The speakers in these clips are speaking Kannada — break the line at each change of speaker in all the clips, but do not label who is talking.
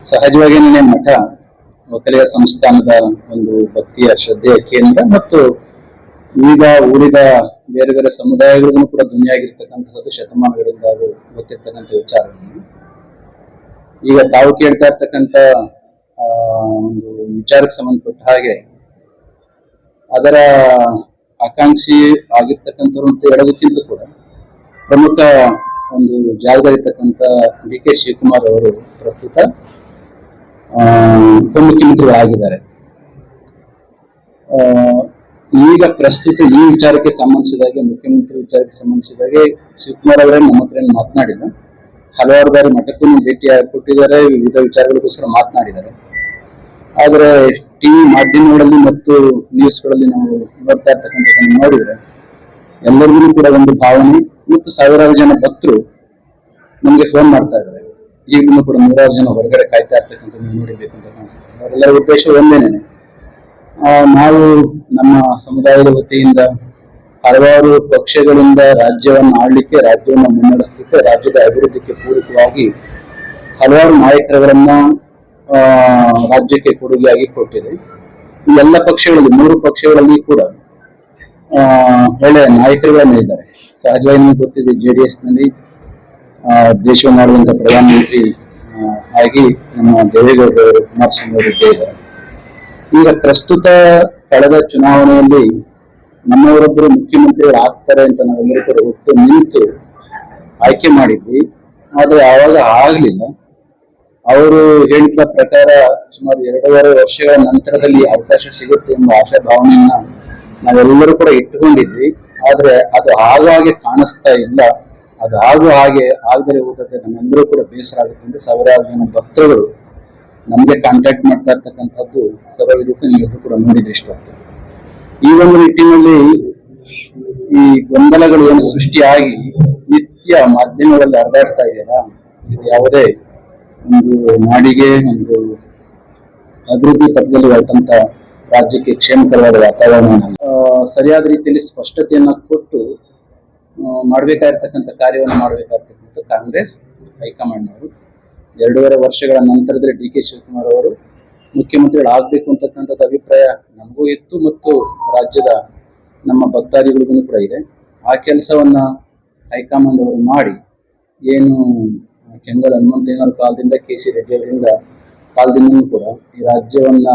ಸಹಜವಾಗಿ ಮಠ ಒಕ್ಕಲಿಗ ಸಂಸ್ಥಾನದ ಒಂದು ಭಕ್ತಿಯ ಶ್ರದ್ಧೆಯ ಕೇಂದ್ರ ಮತ್ತು ಈಗ ಊರಿದ ಬೇರೆ ಬೇರೆ ಸಮುದಾಯಗಳಿಗೂ ಕೂಡ ಧ್ವನಿಯಾಗಿರ್ತಕ್ಕಂಥದ್ದು ಶತಮಾನಗಳಿಂದ ಅದು ಗೊತ್ತಿರ್ತಕ್ಕಂಥ ವಿಚಾರಗಳು. ಈಗ ತಾವು ಕೇಳ್ತಾ ಇರ್ತಕ್ಕಂಥ ಒಂದು ವಿಚಾರಕ್ಕೆ ಸಂಬಂಧಪಟ್ಟ ಹಾಗೆ ಅದರ ಆಕಾಂಕ್ಷಿ ಆಗಿರ್ತಕ್ಕಂಥವ್ರು ಅಂತ ಹೇಳೋದಕ್ಕಿಂತ ಕೂಡ ಪ್ರಮುಖ ಒಂದು ಜಾಗದಲ್ಲಿರ್ತಕ್ಕಂಥ ಡಿ ಕೆ ಶಿವಕುಮಾರ್ ಅವರು ಪ್ರಸ್ತುತ ಉಪಮುಖ್ಯಮಂತ್ರಿಗಳಾಗಿದ್ದಾರೆ. ಈಗ ಪ್ರಸ್ತುತ ಈ ವಿಚಾರಕ್ಕೆ ಸಂಬಂಧಿಸಿದಾಗೆ ಮುಖ್ಯಮಂತ್ರಿ ವಿಚಾರಕ್ಕೆ ಸಂಬಂಧಿಸಿದಾಗೆ ಶಿವಕುಮಾರ್ ಅವರೇ ನಮ್ಮ ಹತ್ರ ಮಾತನಾಡಿದ ಹಲವಾರು ಬಾರಿ ಮಠಕ್ಕೂ ಭೇಟಿ ಕೊಟ್ಟಿದ್ದಾರೆ, ವಿವಿಧ ವಿಚಾರಗಳಿಗೋಸ್ಕರ ಮಾತನಾಡಿದ್ದಾರೆ. ಆದರೆ ಟಿವಿ ಮಾಧ್ಯಮಗಳಲ್ಲಿ ಮತ್ತು ನ್ಯೂಸ್ಗಳಲ್ಲಿ ನಾವು ನೋಡ್ತಾ ಇರ್ತಕ್ಕಂಥದ್ದನ್ನು ನೋಡಿದ್ರೆ ಎಲ್ಲರಿಗೂ ಕೂಡ ಒಂದು ಭಾವನೆ ಮತ್ತು ಸಾವಿರಾರು ಜನ ಭಕ್ತರು ನಮ್ಗೆ ಫೋನ್ ಮಾಡ್ತಾ ಇದ್ದಾರೆ. ಈಗಲೂ ಕೂಡ 100 ಜನ ಹೊರಗಡೆ ಕಾಯ್ತಾ ಇರ್ತಕ್ಕಂಥದ್ದು ನೋಡಿಬೇಕು ಅಂತ ಕಾಣಿಸುತ್ತೆ. ಅವರೆಲ್ಲರ ಉದ್ದೇಶ ಒಂದೇನೆ, ನಾವು ನಮ್ಮ ಸಮುದಾಯದ ವತಿಯಿಂದ ಹಲವಾರು ಪಕ್ಷಗಳಿಂದ ರಾಜ್ಯವನ್ನು ಆಳ್ಲಿಕ್ಕೆ, ರಾಜ್ಯವನ್ನು ಮುನ್ನಡೆಸಲಿಕ್ಕೆ, ರಾಜ್ಯದ ಅಭಿವೃದ್ಧಿಗೆ ಪೂರಕವಾಗಿ ಹಲವಾರು ನಾಯಕರುಗಳನ್ನ ರಾಜ್ಯಕ್ಕೆ ಕೊಡುಗೆಯಾಗಿ ಕೊಟ್ಟಿದೆ. ಈ ಎಲ್ಲ ಪಕ್ಷಗಳಲ್ಲಿ 3 ಪಕ್ಷಗಳಲ್ಲಿ ಕೂಡ ಒಳ್ಳೆಯ ನಾಯಕರುಗಳನ್ನ ಇದ್ದಾರೆ. ಸಹಜವಾಗಿ ನಿಮಗೆ ಗೊತ್ತಿದೆ, JDS ನಲ್ಲಿ ದೇಶವನ್ನು ಆಳುವಂತ ಪ್ರಧಾನಮಂತ್ರಿ ಆಗಿ ನಮ್ಮ ದೇವೇಗೌಡರು, ಕುಮಾರಸ್ವಾಮಿ ಅವರು ಇದ್ದೇ ಇದ್ದಾರೆ. ಈಗ ಪ್ರಸ್ತುತ ಕಳೆದ ಚುನಾವಣೆಯಲ್ಲಿ ನಮ್ಮವರೊಬ್ಬರು ಮುಖ್ಯಮಂತ್ರಿಗಳು ಆಗ್ತಾರೆ ಅಂತ ನಾವೆಲ್ಲರೂ ಕೂಡ ಒಟ್ಟು ನಿಂತು ಆಯ್ಕೆ ಮಾಡಿದ್ವಿ. ಆದ್ರೆ ಆವಾಗ ಆಗ್ಲಿಲ್ಲ. ಅವರು ಹೇಳಿದ ಪ್ರಕಾರ ಸುಮಾರು 2.5 ವರ್ಷಗಳ ನಂತರದಲ್ಲಿ ಅವಕಾಶ ಸಿಗುತ್ತೆ ಎಂಬ ಆಶಾಭಾವನೆಯನ್ನ ನಾವೆಲ್ಲರೂ ಕೂಡ ಇಟ್ಟುಕೊಂಡಿದ್ವಿ. ಆದ್ರೆ ಅದು ಹಾಗೆ ಕಾಣಿಸ್ತಾ ಇಲ್ಲ. ಅದು ಹಾಗೆ ಆಗದೆ ಹೋಗುತ್ತೆ ನಮ್ಮೆಲ್ಲರೂ ಕೂಡ ಬೇಸರ ಆಗುತ್ತೆ ಅಂತ ಸಾವಿರಾರು ಜನ ಭಕ್ತರುಗಳು ನಮ್ಗೆ ಕಾಂಟ್ಯಾಕ್ಟ್ ಮಾಡ್ತಾ ಇರ್ತಕ್ಕಂಥದ್ದು ಸರ್ವವಿದಿತ್ತು. ನೀವೆಲ್ಲರೂ ಕೂಡ ನೋಡಿದ್ರೆ ಇಷ್ಟೊತ್ತು. ಈ ಒಂದು ನಿಟ್ಟಿನಲ್ಲಿ ಈ ಗೊಂದಲಗಳು ಏನು ಸೃಷ್ಟಿಯಾಗಿ ನಿತ್ಯ ಮಾಧ್ಯಮಗಳಲ್ಲಿ ಹರಿದಾಡ್ತಾ ಇದೆಯಲ್ಲ, ಇದು ಯಾವುದೇ ಒಂದು ನಾಡಿಗೆ, ಒಂದು ಅಭಿವೃದ್ಧಿ ಪಥದಲ್ಲಿ ಹೊರಟಂತ ರಾಜ್ಯಕ್ಕೆ ಕ್ಷೇಮಕರವಾದ ವಾತಾವರಣ ಸರಿಯಾದ ರೀತಿಯಲ್ಲಿ ಸ್ಪಷ್ಟತೆಯನ್ನ ಕೊಟ್ಟು ಮಾಡ್ಬೇಕಾಗಿರ್ತಕ್ಕಂಥ ಕಾರ್ಯವನ್ನು ಮಾಡಬೇಕಾಗಿರ್ತಕ್ಕಂಥ ಕಾಂಗ್ರೆಸ್ ಹೈಕಮಾಂಡ್ನವರು 2.5 ವರ್ಷಗಳ ನಂತರದಲ್ಲಿ ಡಿ ಕೆ ಶಿವಕುಮಾರ್ ಅವರು ಮುಖ್ಯಮಂತ್ರಿಗಳಾಗಬೇಕು ಅಂತಕ್ಕಂಥದ್ದು ಅಭಿಪ್ರಾಯ ನಮಗೂ ಇತ್ತು ಮತ್ತು ರಾಜ್ಯದ ನಮ್ಮ ಭಕ್ತಾದಿಗಳಿಗೂ ಕೂಡ ಇದೆ. ಆ ಕೆಲಸವನ್ನ ಹೈಕಮಾಂಡ್ ಅವರು ಮಾಡಿ ಏನು ಕೆಂಗಲ್ ಹನುಮಂತಯ್ಯನವರ ಕಾಲದಿಂದ KC ರೆಡ್ಡಿ ಅವರಿಂದ ಕಾಲದಿಂದಲೂ ಕೂಡ ಈ ರಾಜ್ಯವನ್ನ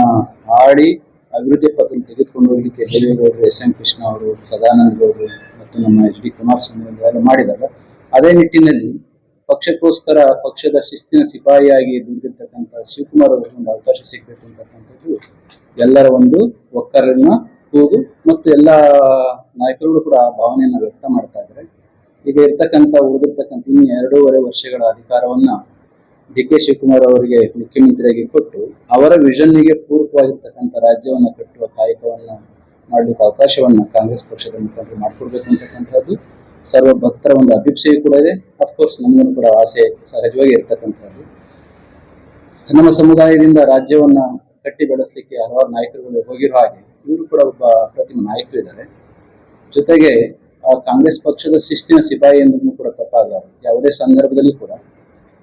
ಆಡಿ ಅಭಿವೃದ್ಧಿ ಪಥದಲ್ಲಿ ತೆಗೆದುಕೊಂಡು ಹೋಗ್ಲಿಕ್ಕೆ ದೇವೇಗೌಡರು, SM ಕೃಷ್ಣ ಅವರು, ಸದಾನಂದ ಗೌಡರು ಮತ್ತು ನಮ್ಮ HD ಕುಮಾರಸ್ವಾಮಿ ಎಲ್ಲ ಮಾಡಿದಾಗ ಅದೇ ನಿಟ್ಟಿನಲ್ಲಿ ಪಕ್ಷಕ್ಕೋಸ್ಕರ ಪಕ್ಷದ ಶಿಸ್ತಿನ ಸಿಪಾಯಿಯಾಗಿ ದುಡಿದಿರ್ತಕ್ಕಂಥ ಶಿವಕುಮಾರ್ ಅವರಿಗೆ ಒಂದು ಅವಕಾಶ ಸಿಗಬೇಕು ಅಂತಕ್ಕಂಥದ್ದು ಎಲ್ಲರ ಒಂದು ಒಕ್ಕರಿನ ಕೂಗು ಮತ್ತು ಎಲ್ಲ ನಾಯಕರುಗಳು ಕೂಡ ಆ ಭಾವನೆಯನ್ನ ವ್ಯಕ್ತ ಮಾಡ್ತಾ ಇದ್ದಾರೆ. ಈಗ ಉಳಿದಿರ್ತಕ್ಕಂಥ ಇನ್ನು 2.5 ವರ್ಷಗಳ ಅಧಿಕಾರವನ್ನ ಡಿ ಕೆ ಶಿವಕುಮಾರ್ ಅವರಿಗೆ ಮುಖ್ಯಮಂತ್ರಿಯಾಗಿ ಕೊಟ್ಟು ಅವರ ವಿಷನ್ನಿಗೆ ಪೂರಕವಾಗಿರ್ತಕ್ಕಂಥ ರಾಜ್ಯವನ್ನ ಕಟ್ಟುವ ಕಾಯಕವನ್ನ ಮಾಡ್ಲಿಕ್ಕೆ ಅವಕಾಶವನ್ನ ಕಾಂಗ್ರೆಸ್ ಪಕ್ಷದ ಮುಖಂಡರು ಮಾಡ್ಕೊಡ್ಬೇಕು ಅಂತಕ್ಕಂಥದ್ದು ಸರ್ವ ಭಕ್ತರ ಒಂದು ಅಭಿಪ್ಸೆಯೂ ಕೂಡ ಇದೆ. ಅಫ್ಕೋರ್ಸ್ ನಮಗೂ ಕೂಡ ಆಸೆ ಸಹಜವಾಗಿ ಇರ್ತಕ್ಕಂಥದ್ದು. ನಮ್ಮ ಸಮುದಾಯದಿಂದ ರಾಜ್ಯವನ್ನ ಕಟ್ಟಿ ಬೆಳೆಸಲಿಕ್ಕೆ ಹಲವಾರು ನಾಯಕರುಗಳು ಹೋಗಿರೋ ಹಾಗೆ ಇವರು ಕೂಡ ಒಬ್ಬ ಅಪ್ರತಿಮ ನಾಯಕರಿದ್ದಾರೆ. ಜೊತೆಗೆ ಕಾಂಗ್ರೆಸ್ ಪಕ್ಷದ ಶಿಸ್ತಿನ ಸಿಪಾಯಿ ಎಂದೂ ಕೂಡ ತಪ್ಪಾಗಲಾರದು. ಯಾವುದೇ ಸಂದರ್ಭದಲ್ಲಿ ಕೂಡ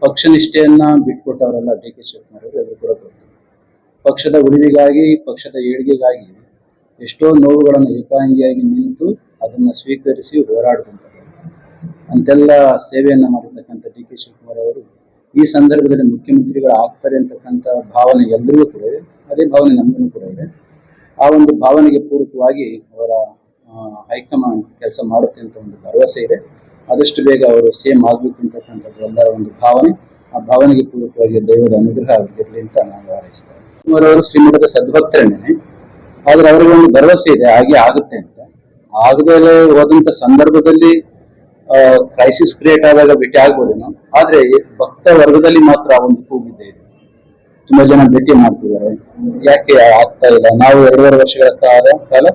ಪಕ್ಷ ನಿಷ್ಠೆಯನ್ನ ಬಿಟ್ಕೊಟ್ಟವರೆಲ್ಲ ಡಿ ಕೆ ಶಿವಕುಮಾರ್ ಅವರು ಎದುರು ಕೂಡ ಗೊತ್ತು. ಪಕ್ಷದ ಉಳಿವಿಗಾಗಿ, ಪಕ್ಷದ ಏಳಿಗೆಗಾಗಿ ಎಷ್ಟೋ ನೋವುಗಳನ್ನು ಏಕಾಂಗಿಯಾಗಿ ನಿಂತು ಅದನ್ನ ಸ್ವೀಕರಿಸಿ ಹೋರಾಡಿದಂಥದ್ದು ಅಂತೆಲ್ಲ ಸೇವೆಯನ್ನ ಮಾಡಿರ್ತಕ್ಕಂಥ ಡಿ ಕೆ ಶಿವಕುಮಾರ್ ಅವರು ಈ ಸಂದರ್ಭದಲ್ಲಿ ಮುಖ್ಯಮಂತ್ರಿಗಳು ಆಗ್ತಾರೆ ಅಂತಕ್ಕಂಥ ಭಾವನೆ ಎಲ್ಲರಿಗೂ ಕೂಡ ಇದೆ. ಅದೇ ಭಾವನೆ ನಮಗೂ ಕೂಡ ಇದೆ. ಆ ಒಂದು ಭಾವನೆಗೆ ಪೂರಕವಾಗಿ ಅವರ ಹೈಕಮಾಂಡ್ ಕೆಲಸ ಮಾಡುತ್ತೆ ಅಂತ ಒಂದು ಭರವಸೆ ಇದೆ. ಆದಷ್ಟು ಬೇಗ ಅವರು ಸೇಮ್ ಆಗ್ಬೇಕು ಅಂತಕ್ಕಂಥದ್ದು ಎಲ್ಲರ ಒಂದು ಭಾವನೆ. ಆ ಭಾವನೆಗೆ ಪೂರಕವಾಗಿ ದೈವದ ಅನುಗ್ರಹ ಆಗಿರಲಿ ಅಂತ ನಾನು ಹಾರೈಸ್ತೇನೆ. ಶಿವಕುಮಾರ್ ಅವರು ಶ್ರೀಮಠದ ಸದ್ಭಕ್ತರೇನೆ, ಆದ್ರೆ ಅವರಿಗೆ ಒಂದು ಭರವಸೆ ಇದೆ ಹಾಗೆ ಆಗುತ್ತೆ ಅಂತ. ಆಗದೇ ಹೋದಂತ ಸಂದರ್ಭದಲ್ಲಿ ಕ್ರೈಸಿಸ್ ಕ್ರಿಯೇಟ್ ಆದಾಗ ಭೇಟಿ ಆಗ್ಬೋದೇನೋ, ಆದ್ರೆ ಭಕ್ತ ವರ್ಗದಲ್ಲಿ ಮಾತ್ರ ಒಂದು ಕೂಗಿದ್ದೇ ಇದೆ. ತುಂಬಾ ಜನ ಭೇಟಿ ಮಾಡ್ತಿದ್ದಾರೆ, ಯಾಕೆ ಆಗ್ತಾ ಇಲ್ಲ, ನಾವು 2.5 ವರ್ಷಗಳ ಕಾಲ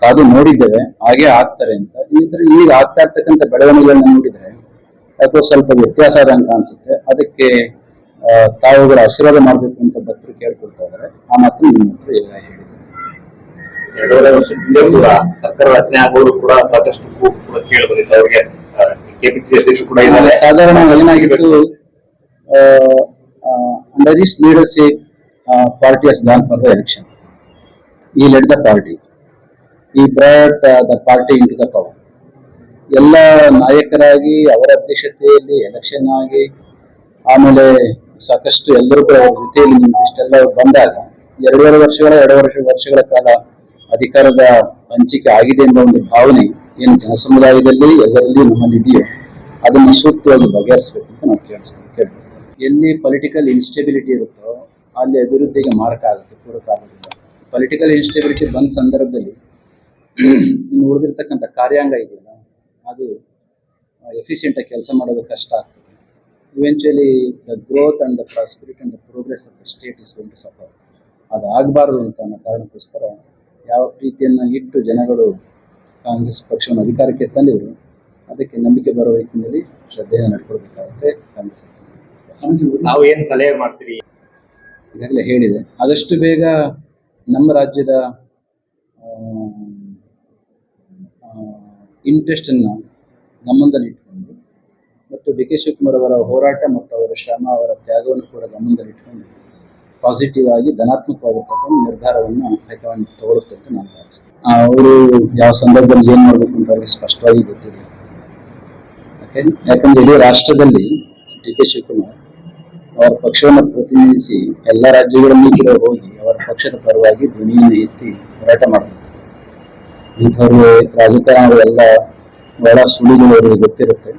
ಕಾದು ನೋಡಿದ್ದೇವೆ ಹಾಗೆ ಆಗ್ತಾರೆ ಅಂತ. ಈಗ ಆಗ್ತಾ ಇರ್ತಕ್ಕಂಥ ಬೆಳವಣಿಗೆಗಳನ್ನ ನೋಡಿದ್ರೆ ಯಾಕೋ ಸ್ವಲ್ಪ ವ್ಯತ್ಯಾಸ ಆದಂಗೆ ಕಾಣಿಸುತ್ತೆ. ಅದಕ್ಕೆ ತಾವುಗಳ ಆಶೀರ್ವಾದ ಮಾಡ್ಬೇಕು ಅಂತ ಭಕ್ತರು ಕೇಳ್ಕೊಳ್ತಾ ಇದ್ದಾರೆ. ಆ ಮಾತು ನಿಮ್ಮ ಹತ್ರ ಈಗ ಹೇಳಿದೆ.
2.5 ವರ್ಷದಿಂದ ಕೂಡ ಸರ್ಕಾರ ರಚನೆ ಆಗೋರು ಕೂಡ ಸಾಕಷ್ಟು ಕೂಡ ಕೇಳಿ ಬಂದಿತ್ತು. ಅವ್ರಿಗೆ KPCC ಅಧ್ಯಕ್ಷರು ಕೂಡ ಇದ್ದಾರೆ.
ಸಾಧಾರಣ ಏನಾಗಿತ್ತು Under his leadership, party has gone for the election. He led the party. He brought the party into the power. ಎಲ್ಲ ನಾಯಕರಾಗಿ ಅವರ ಅಧ್ಯಕ್ಷತೆಯಲ್ಲಿ ಎಲೆಕ್ಷನ್ ಆಗಿ ಆಮೇಲೆ ಸಾಕಷ್ಟು ಎಲ್ಲರೂ ಕೂಡ ಅವ್ರ ಜೊತೆಯಲ್ಲಿ ನಿಂತು ಇಷ್ಟೆಲ್ಲ ಬಂದಾಗ 2.5 ವರ್ಷಗಳ ಕಾಲ ಅಧಿಕಾರದ ಹಂಚಿಕೆ ಆಗಿದೆ ಎಂಬ ಒಂದು ಭಾವನೆ ಏನು ಜನಸಮುದಾಯದಲ್ಲಿ ಎಲ್ಲರಲ್ಲಿ ನಮ್ಮಲ್ಲಿ ಇದೆಯೋ ಅದನ್ನು ಸೂಕ್ತವಾಗಿ ಬಗೆಹರಿಸಬೇಕು ಅಂತ ನಾವು ಕೇಳ್ತೀವಿ. ಎಲ್ಲಿ ಪೊಲಿಟಿಕಲ್ ಇನ್ಸ್ಟೆಬಿಲಿಟಿ ಇರುತ್ತೋ ಅಲ್ಲಿ ಅಭಿವೃದ್ಧಿಗೆ ಮಾರಕ ಆಗುತ್ತೆ, ಪೂರಕ ಆಗೋದಿಲ್ಲ. ಪೊಲಿಟಿಕಲ್ ಇನ್ಸ್ಟೆಬಿಲಿಟಿ ಬಂದ ಸಂದರ್ಭದಲ್ಲಿ ಇನ್ನು ಉಳಿದಿರ್ತಕ್ಕಂಥ ಕಾರ್ಯಾಂಗ ಇದೆಯಲ್ಲ ಅದು ಎಫಿಷಿಯೆಂಟ್ ಆಗಿ ಕೆಲಸ ಮಾಡೋದು ಕಷ್ಟ ಆಗ್ತದೆ. Eventually the growth and the prosperity and the progress of the state is going to suffer. ಅದು ಆಗಬಾರ್ದು ಅಂತ ಅನ್ನೋ ಕಾರಣಕ್ಕೋಸ್ಕರ ಯಾವ ಪ್ರೀತಿಯನ್ನು ಇಟ್ಟು ಜನಗಳು ಕಾಂಗ್ರೆಸ್ ಪಕ್ಷವನ್ನು ಅಧಿಕಾರಕ್ಕೆ ತಂದಿದ್ರು ಅದಕ್ಕೆ ನಂಬಿಕೆ ಬರೋ ರೀತಿಯಲ್ಲಿ ಶ್ರದ್ಧೆಯನ್ನು ನಡ್ಕೊಳ್ಬೇಕಾಗುತ್ತೆ ಕಾಂಗ್ರೆಸ್.
ನಾವು ಏನ್ ಸಲಹೆ ಮಾಡ್ತೀರಿ?
ಈಗಾಗಲೇ ಹೇಳಿದೆ, ಆದಷ್ಟು ಬೇಗ ನಮ್ಮ ರಾಜ್ಯದ ಇಂಟ್ರೆಸ್ಟನ್ನು ಗಮನದಲ್ಲಿ ಇಟ್ಕೊಂಡು ಮತ್ತು ಡಿ ಕೆ ಶಿವಕುಮಾರ್ ಅವರ ಹೋರಾಟ ಮತ್ತು ಅವರ ಶ್ರಮ ಅವರ ತ್ಯಾಗವನ್ನು ಕೂಡ ಗಮನದಲ್ಲಿ ಇಟ್ಕೊಂಡು ಪಾಸಿಟಿವ್ ಆಗಿ ಧನಾತ್ಮಕವಾಗಿರ್ತಕ್ಕಂಥ ನಿರ್ಧಾರವನ್ನು ಹೈಕಮಾಂಡ್ ತಗೊಳುತ್ತೆ ಅಂತ ನಾನು ಭಾವಿಸ್ತೇನೆ. ಅವರು ಯಾವ ಸಂದರ್ಭದಲ್ಲಿ ಏನು ಮಾಡಬೇಕು ಅಂತ ಅವರಿಗೆ ಸ್ಪಷ್ಟವಾಗಿ ಗೊತ್ತಿದೆ. ಯಾಕಂದ್ರೆ ಇಡೀ ರಾಷ್ಟ್ರದಲ್ಲಿ ಡಿ ಕೆ ಶಿವಕುಮಾರ್ ಅವರ ಪಕ್ಷವನ್ನು ಪ್ರತಿನಿಧಿಸಿ ಎಲ್ಲ ರಾಜ್ಯಗಳಲ್ಲಿ ಕೂಡ ಹೋಗಿ ಅವರ ಪಕ್ಷದ ಪರವಾಗಿ ಧ್ವನಿಯನ್ನು ಎತ್ತಿ ಹೋರಾಟ ಮಾಡಬೇಕು. ಇಂಥವ್ರು ರಾಜಕಾರಣಿಗಳೆಲ್ಲ ಬಹಳ ಸುಳಿಗಳು ಅವರಿಗೆ ಗೊತ್ತಿರುತ್ತೆ.